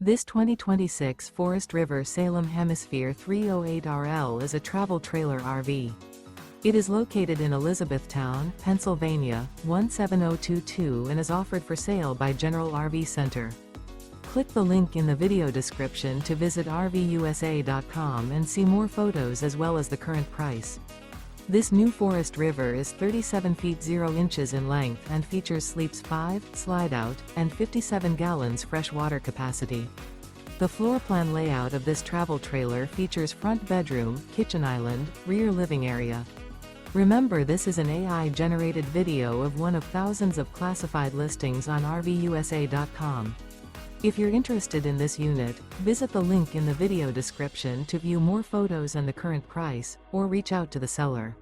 This 2026 Forest River Salem Hemisphere 308RL is a travel trailer RV. It is located in Elizabethtown, Pennsylvania, 17022 and is offered for sale by General RV Center. Click the link in the video description to visit RVUSA.com and see more photos as well as the current price. This new Forest River is 37 feet 0 inches in length and features sleeps 5, Slideout, and 57 gallons fresh water capacity. The floor plan layout of this travel trailer features front bedroom, kitchen island, rear living area. Remember, this is an AI-generated video of one of thousands of classified listings on RVUSA.com. If you're interested in this unit, visit the link in the video description to view more photos and the current price, or reach out to the seller.